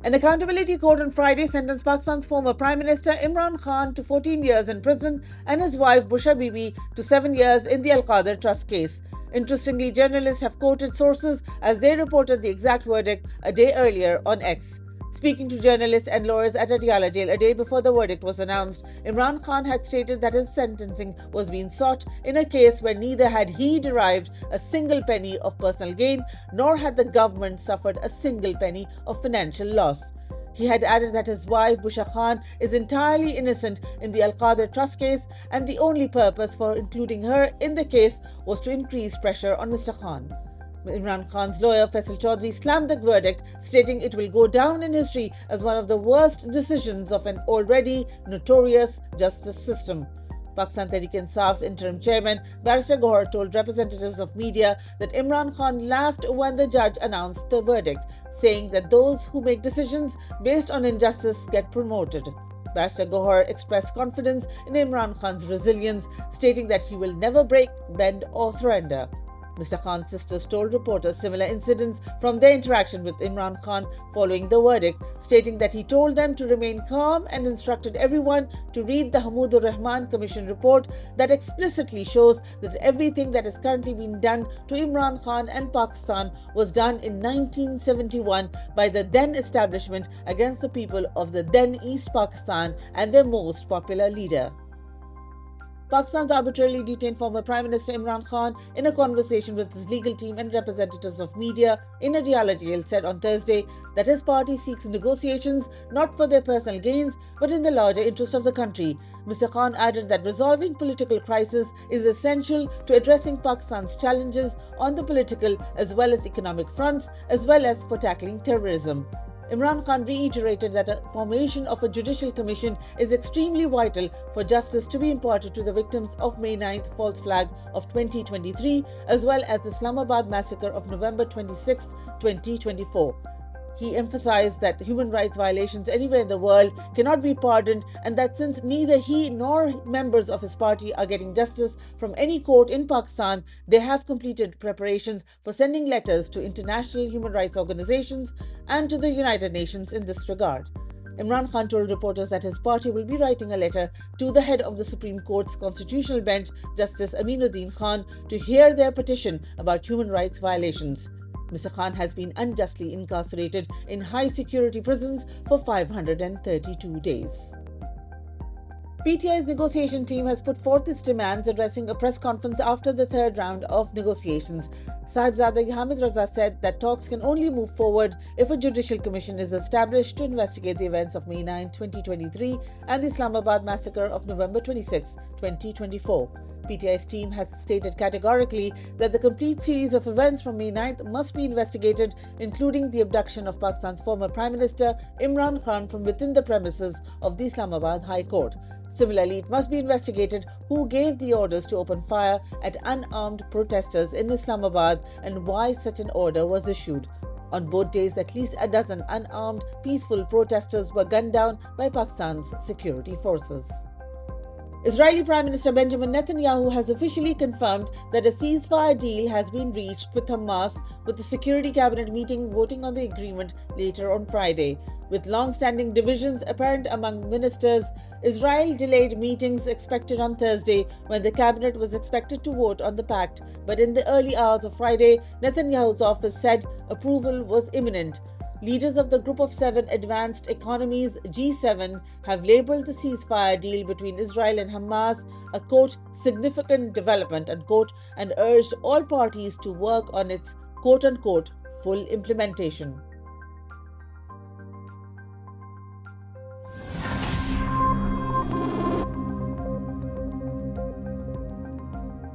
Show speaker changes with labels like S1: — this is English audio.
S1: An accountability court on Friday sentenced Pakistan's former Prime Minister Imran Khan to 14 years in prison and his wife Busha Bibi to 7 years in the Al-Qadir Trust Case. Interestingly, journalists have quoted sources as they reported the exact verdict a day earlier on X. Speaking to journalists and lawyers at Adiala Jail a day before the verdict was announced, Imran Khan had stated that his sentencing was being sought in a case where neither had he derived a single penny of personal gain, nor had the government suffered a single penny of financial loss. He had added that his wife, Busha Khan, is entirely innocent in the Al-Qadir Trust case, and the only purpose for including her in the case was to increase pressure on Mr. Khan. Imran Khan's lawyer Faisal Chaudhry slammed the verdict, stating it will go down in history as one of the worst decisions of an already notorious justice system. Pakistan Tehreek-e-Insaf's interim chairman, Barrister Gohar, told representatives of media that Imran Khan laughed when the judge announced the verdict, saying that those who make decisions based on injustice get promoted. Barrister Gohar expressed confidence in Imran Khan's resilience, stating that he will never break, bend or surrender. Mr. Khan's sisters told reporters similar incidents from their interaction with Imran Khan following the verdict, stating that he told them to remain calm and instructed everyone to read the Hamudur Rahman Commission report that explicitly shows that everything that is currently being done to Imran Khan and Pakistan was done in 1971 by the then establishment against the people of the then East Pakistan and their most popular leader. Pakistan's arbitrarily detained former Prime Minister Imran Khan, in a conversation with his legal team and representatives of media in Adiala Jail, said on Thursday that his party seeks negotiations not for their personal gains but in the larger interest of the country. Mr. Khan added that resolving political crisis is essential to addressing Pakistan's challenges on the political as well as economic fronts, as well as for tackling terrorism. Imran Khan reiterated that a formation of a judicial commission is extremely vital for justice to be imparted to the victims of May 9th false flag of 2023, as well as the Islamabad massacre of November 26, 2024. He emphasized that human rights violations anywhere in the world cannot be pardoned, and that since neither he nor members of his party are getting justice from any court in Pakistan, they have completed preparations for sending letters to international human rights organizations and to the United Nations in this regard. Imran Khan told reporters that his party will be writing a letter to the head of the Supreme Court's constitutional bench, Justice Aminuddin Khan, to hear their petition about human rights violations. Mr. Khan has been unjustly incarcerated in high-security prisons for 532 days. PTI's negotiation team has put forth its demands, addressing a press conference after the third round of negotiations. Sahibzada Hamid Raza said that talks can only move forward if a judicial commission is established to investigate the events of May 9, 2023 and the Islamabad massacre of November 26, 2024. PTI's team has stated categorically that the complete series of events from May 9th must be investigated, including the abduction of Pakistan's former Prime Minister Imran Khan from within the premises of the Islamabad High Court. Similarly, it must be investigated who gave the orders to open fire at unarmed protesters in Islamabad and why such an order was issued. On both days, at least a dozen unarmed, peaceful protesters were gunned down by Pakistan's security forces. Israeli Prime Minister Benjamin Netanyahu has officially confirmed that a ceasefire deal has been reached with Hamas, with the Security Cabinet meeting voting on the agreement later on Friday. With long-standing divisions apparent among ministers, Israel delayed meetings expected on Thursday when the cabinet was expected to vote on the pact, but in the early hours of Friday, Netanyahu's office said approval was imminent. Leaders of the Group of Seven Advanced Economies G7 have labelled the ceasefire deal between Israel and Hamas a quote, significant development unquote, and urged all parties to work on its quote unquote full implementation.